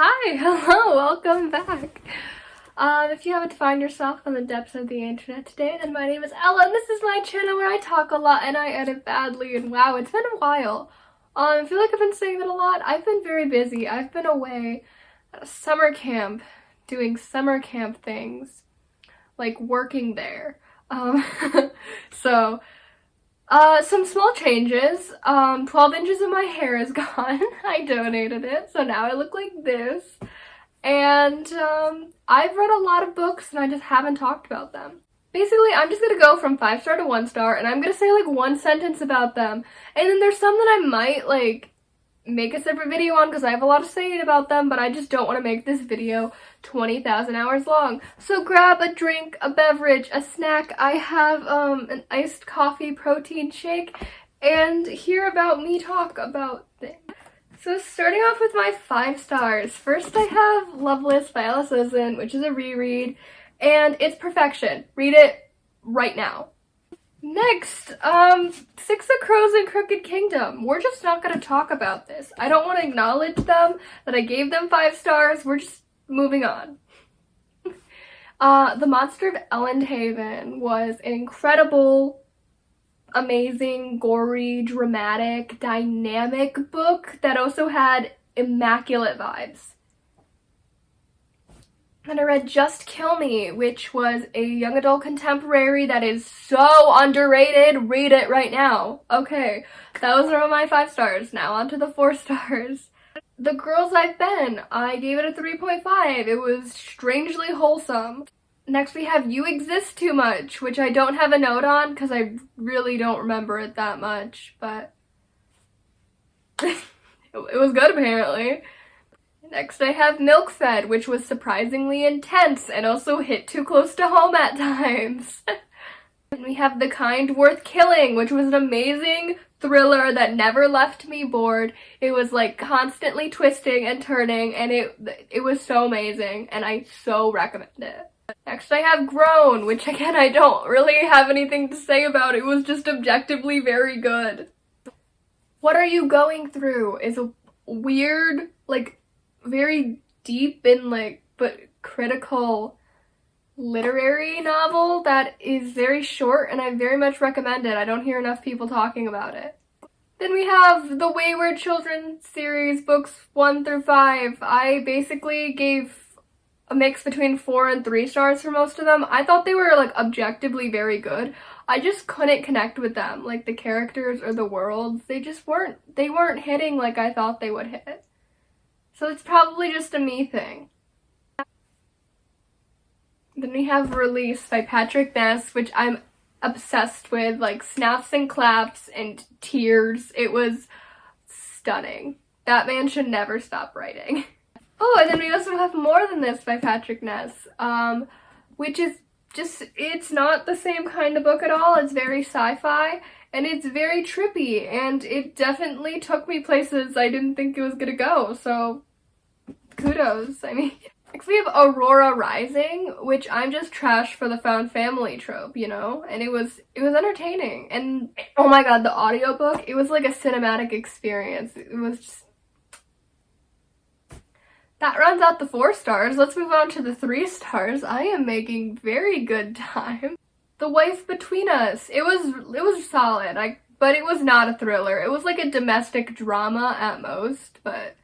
Hi, hello, welcome back. If you haven't found yourself on the depths of the internet today, then my name is Ella, and this is my channel where I talk a lot and I edit badly, and wow, it's been a while. I feel like I've been saying that a lot. I've been very busy. I've been away at a summer camp, doing summer camp things, like working there. Um, so, some small changes. 12 inches of my hair is gone. I donated it, so now I look like this. And, I've read a lot of books and I just haven't talked about them. Basically, I'm just gonna go from 5-star to 1-star and I'm gonna say like one sentence about them. And then there's some that I might like make a separate video on because I have a lot to say about them, but I just don't want to make this video 20,000 hours long. So grab a drink, a beverage, a snack. I have an iced coffee protein shake, and hear about me talk about things. So starting off with my 5 stars. First I have Loveless by Alice Ozen, which is a reread, and it's perfection. Read it right now. Next, Six of Crows and Crooked Kingdom. We're just not going to talk about this. I don't want to acknowledge them, that I gave them 5 stars. We're just moving on. The Monster of Elendhaven was an incredible, amazing, gory, dramatic, dynamic book that also had immaculate vibes. And I read Just Kill Me, which was a young adult contemporary that is so underrated. Read it right now. Okay, those are my 5 stars. Now on to the 4 stars. The Girls I've Been. I gave it a 3.5. It was strangely wholesome. Next we have You Exist Too Much, which I don't have a note on because I really don't remember it that much, but it was good apparently. Next I have Milk Fed, which was surprisingly intense and also hit too close to home at times. And we have The Kind Worth Killing, which was an amazing thriller that never left me bored. It was like constantly twisting and turning, and it was so amazing, and I so recommend it. Next I have Grown, which again I don't really have anything to say about. It was just objectively very good. What Are You Going Through is a weird, like, very deep and like but critical literary novel that is very short, and I very much recommend it. I don't hear enough people talking about it. Then we have the Wayward Children series, books 1 through 5. I basically gave a mix between 4 and 3 stars for most of them. I thought they were like objectively very good. I just couldn't connect with them, like the characters or the worlds. They weren't hitting like I thought they would hit. So it's probably just a me thing. Then we have Release by Patrick Ness, which I'm obsessed with, like snaps and claps and tears. It was stunning. That man should never stop writing. Oh, and then we also have More Than This by Patrick Ness, which is just, it's not the same kind of book at all. It's very sci-fi, and it's very trippy, and it definitely took me places I didn't think it was gonna go, so kudos. I mean, next we have Aurora Rising, which I'm just trash for the found family trope, you know? And it was entertaining, and oh my god, the audiobook, it was like a cinematic experience. It was just... That rounds out the 4 stars. Let's move on to the 3 stars. I am making very good time. The Wife Between Us. It was solid, but it was not a thriller. It was like a domestic drama at most, but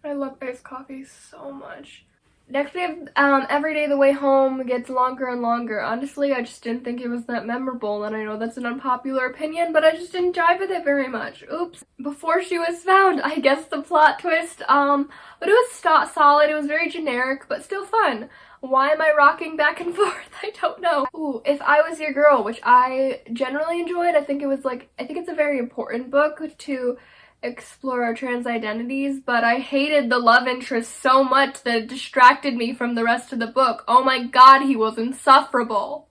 I love iced coffee so much. Next we have Every Day the Way Home gets longer and longer. Honestly, I just didn't think it was that memorable, and I know that's an unpopular opinion, but I just didn't jive with it very much. Oops. Before She Was Found, I guess the plot twist, but it was solid. It was very generic, but still fun. Why am I rocking back and forth? I don't know. Ooh, If I Was Your Girl, which I generally enjoyed. I think it's a very important book to explore our trans identities, but I hated the love interest so much that it distracted me from the rest of the book. Oh my god, he was insufferable.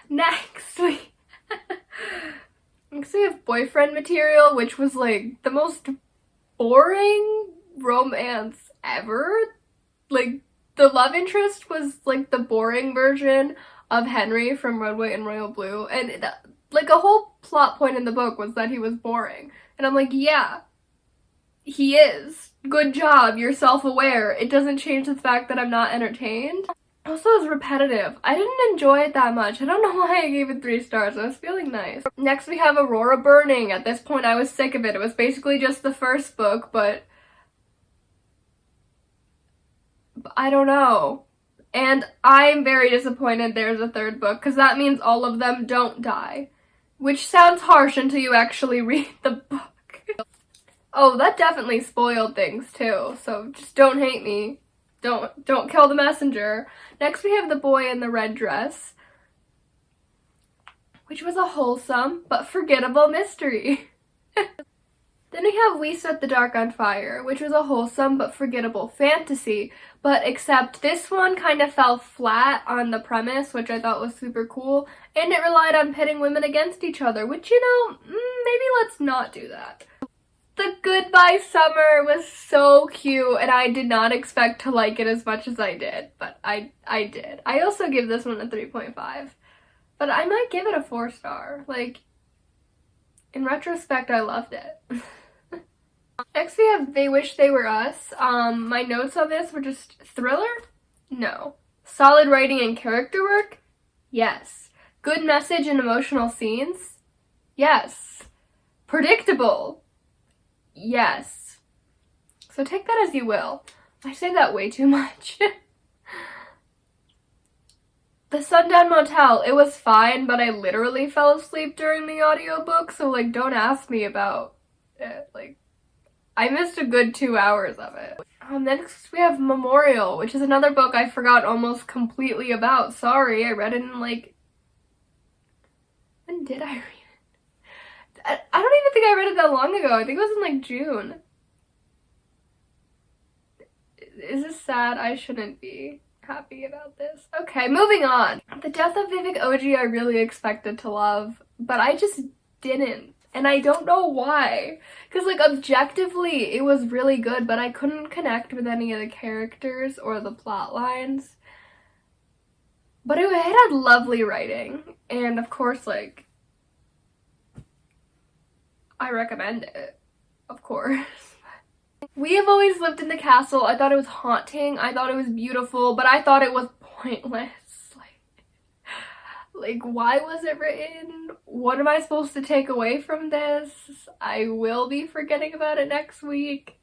Next we have Boyfriend Material, which was like the most boring romance ever. Like, the love interest was like the boring version of Henry from Red, White, and Royal Blue, and like a whole plot point in the book was that he was boring. And I'm like, yeah, he is. Good job, you're self-aware. It doesn't change the fact that I'm not entertained. Also, it's repetitive. I didn't enjoy it that much. I don't know why I gave it 3 stars. I was feeling nice. Next we have Aurora Burning. At this point I was sick of it. It was basically just the first book, but I don't know. And I'm very disappointed there's a 3rd book, because that means all of them don't die. Which sounds harsh until you actually read the book. Oh, that definitely spoiled things too, so just don't hate me. Don't kill the messenger. Next we have The Boy in the Red Dress, which was a wholesome but forgettable mystery. Then we have We Set the Dark on Fire, which was a wholesome but forgettable fantasy, but except this one kind of fell flat on the premise, which I thought was super cool, and it relied on pitting women against each other, which, you know, maybe let's not do that. The Goodbye Summer was so cute, and I did not expect to like it as much as I did, but I did. I also give this one a 3.5, but I might give it a 4 star. Like, in retrospect, I loved it. Next we have They Wish They Were Us. My notes on this were just thriller? No. Solid writing and character work? Yes. Good message and emotional scenes? Yes. Predictable? Yes. So take that as you will. I say that way too much. The Sundown Motel, it was fine, but I literally fell asleep during the audiobook, so like don't ask me about it. Like, I missed a good 2 hours of it. Next we have Memorial, which is another book I forgot almost completely about. Sorry, I read it in like... When did I read it? I don't even think I read it that long ago. I think it was in like June. Is this sad? I shouldn't be happy about this. Okay, moving on. The Death of Vivek Oji I really expected to love, but I just didn't. And I don't know why. Because, like, objectively, it was really good, but I couldn't connect with any of the characters or the plot lines. But it had lovely writing. And, of course, like, I recommend it. Of course. We Have Always Lived in the Castle. I thought it was haunting. I thought it was beautiful, but I thought it was pointless. Like, why was it written? What am I supposed to take away from this? I will be forgetting about it next week.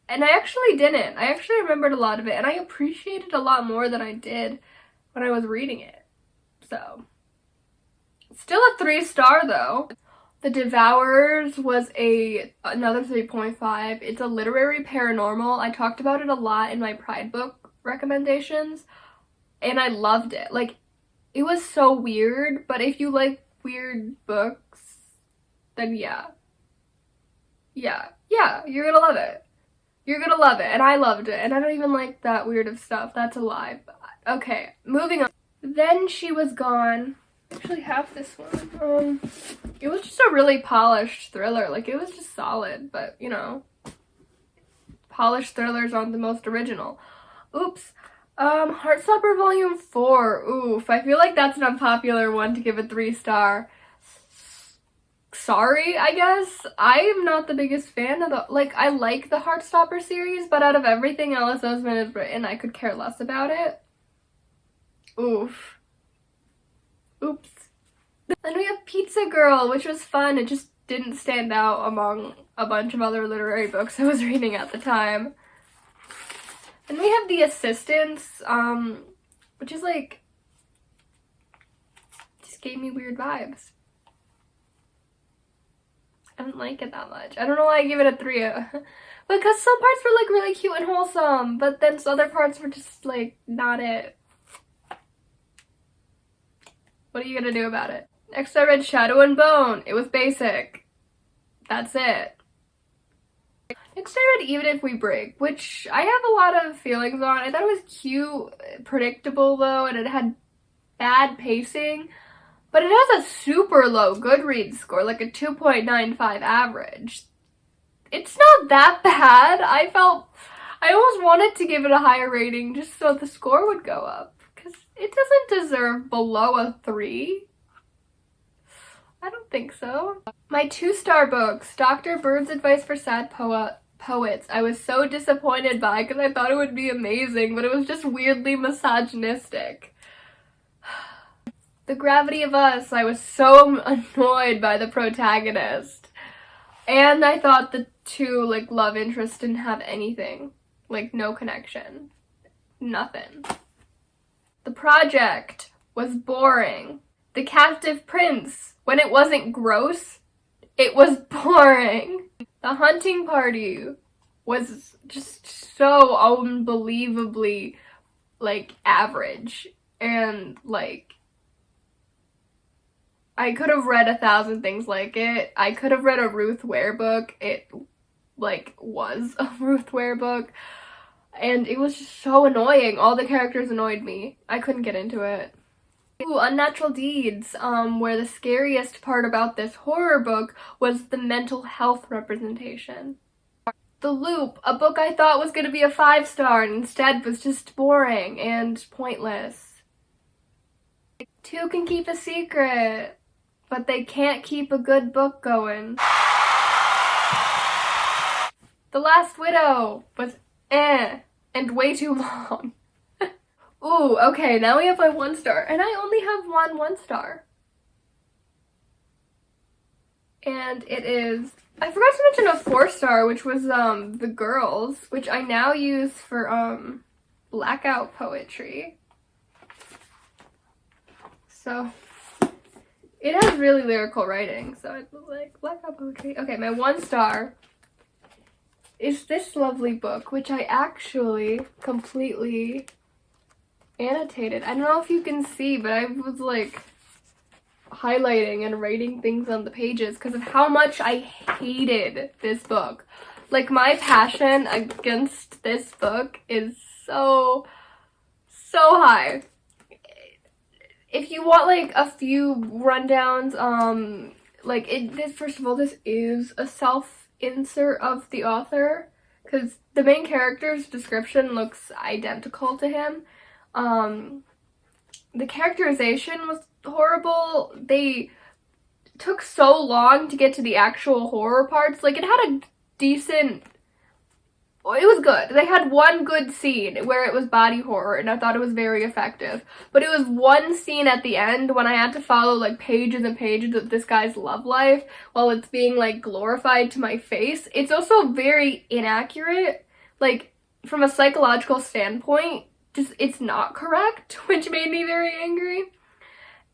And I actually didn't. I actually remembered a lot of it, and I appreciated a lot more than I did when I was reading it. So, still a 3 star though. The Devourers was another 3.5. It's a literary paranormal. I talked about it a lot in my Pride book recommendations, and I loved it. Like, it was so weird, but if you like weird books, then yeah, you're gonna love it. You're gonna love it, and I loved it, and I don't even like that weird of stuff. That's a lie. Okay, moving on. Then She Was Gone. I actually have this one. It was just a really polished thriller. Like, it was just solid, but, you know, polished thrillers aren't the most original. Oops. Heartstopper Volume 4. Oof, I feel like that's an unpopular one to give a 3 star. Sorry, I guess. I am not the biggest fan of I like the Heartstopper series, but out of everything Alice Oseman has written, I could care less about it. Oof. Oops. Then we have Pizza Girl, which was fun. It just didn't stand out among a bunch of other literary books I was reading at the time. And we have The Assistants, which is like, just gave me weird vibes. I didn't like it that much. I don't know why I gave it a 3. Because some parts were like really cute and wholesome, but then some other parts were just like not it. What are you gonna do about it? Next I read Shadow and Bone. It was basic. That's it. Next I read Even If We Break, which I have a lot of feelings on. I thought it was cute, predictable though, and it had bad pacing. But it has a super low Goodreads score, like a 2.95 average. It's not that bad. I almost wanted to give it a higher rating just so the score would go up. Because it doesn't deserve below a 3. I don't think so. My 2-star books, Dr. Bird's Advice for Sad poets I was so disappointed by because I thought it would be amazing, but it was just weirdly misogynistic. The Gravity of Us, I was so annoyed by the protagonist. And I thought the two, like, love interests didn't have anything. Like, no connection. Nothing. The Project was boring. The Captive Prince, when it wasn't gross, it was boring. The Hunting Party was just so unbelievably, like, average. And, like, I could have read 1,000 things like it. I could have read a Ruth Ware book. It, like, was a Ruth Ware book. And it was just so annoying. All the characters annoyed me. I couldn't get into it. Ooh, Unnatural Deeds, where the scariest part about this horror book was the mental health representation. The Loop, a book I thought was going to be a 5-star and instead was just boring and pointless. Two Can Keep a Secret, but they can't keep a good book going. The Last Widow was and way too long. Ooh, okay, now we have my 1-star, and I only have one 1-star. And it is, I forgot to mention a 4-star, which was, The Girls, which I now use for, blackout poetry. So, it has really lyrical writing, so it's like, blackout poetry. Okay, my 1-star is this lovely book, which I actually completely annotated. I don't know if you can see, but I was like highlighting and writing things on the pages because of how much I hated this book. Like, my passion against this book is so high. If you want like a few rundowns, first of all, this is a self-insert of the author because the main character's description looks identical to him. The characterization was horrible. They took so long to get to the actual horror parts. Like, it had a decent, it was good. They had one good scene where it was body horror, and I thought it was very effective. But it was one scene at the end when I had to follow, like, pages and pages of this guy's love life while it's being, like, glorified to my face. It's also very inaccurate. Like, from a psychological standpoint, it's not correct, which made me very angry.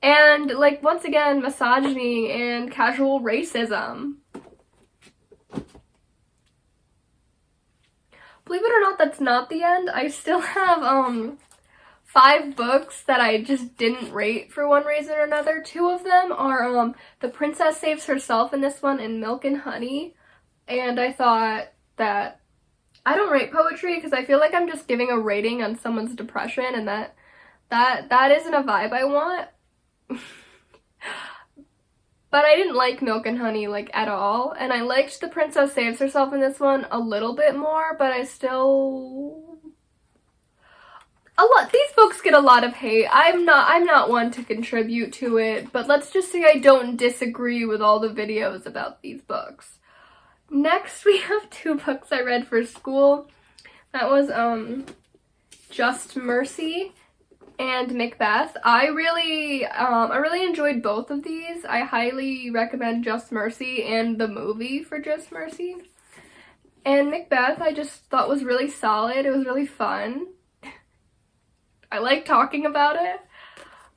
And, like, once again, misogyny and casual racism. Believe it or not, that's not the end. I still have, 5 books that I just didn't rate for one reason or another. 2 of them are, The Princess Saves Herself in this one and Milk and Honey. And I thought that I don't rate poetry because I feel like I'm just giving a rating on someone's depression, and that isn't a vibe I want. But I didn't like Milk and Honey, like, at all. And I liked The Princess Saves Herself in this one a little bit more, but I still... These books get a lot of hate. I'm not one to contribute to it, but let's just say I don't disagree with all the videos about these books. Next, we have 2 books I read for school. That was, Just Mercy and Macbeth. I really enjoyed both of these. I highly recommend Just Mercy and the movie for Just Mercy. And Macbeth, I just thought was really solid. It was really fun. I like talking about it.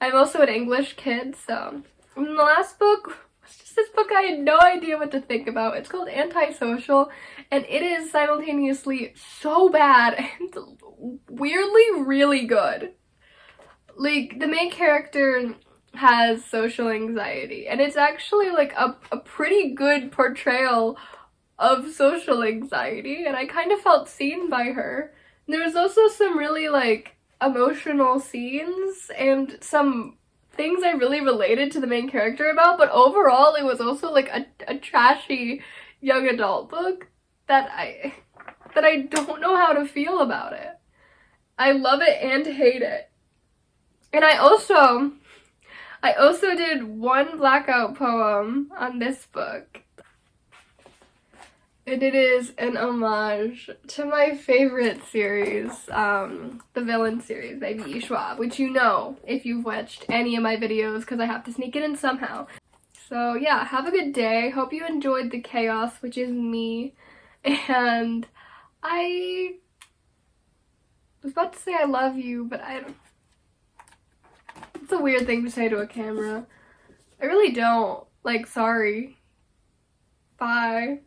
I'm also an English kid, so. And the last book was just this book I had no idea what to think about. It's called Antisocial, and it is simultaneously so bad and weirdly really good. Like, the main character has social anxiety, and it's actually like a pretty good portrayal of social anxiety, and I kind of felt seen by her. And there was also some really like emotional scenes and some things I really related to the main character about, but overall it was also like a trashy young adult book that I don't know how to feel about it. I love it and hate it. And I also did one blackout poem on this book. And it is an homage to my favorite series, the villain series by V. Schwab, which you know if you've watched any of my videos because I have to sneak it in somehow. So yeah, have a good day. Hope you enjoyed the chaos, which is me. And I was about to say I love you, but I don't. It's a weird thing to say to a camera. I really don't. Like, sorry. Bye.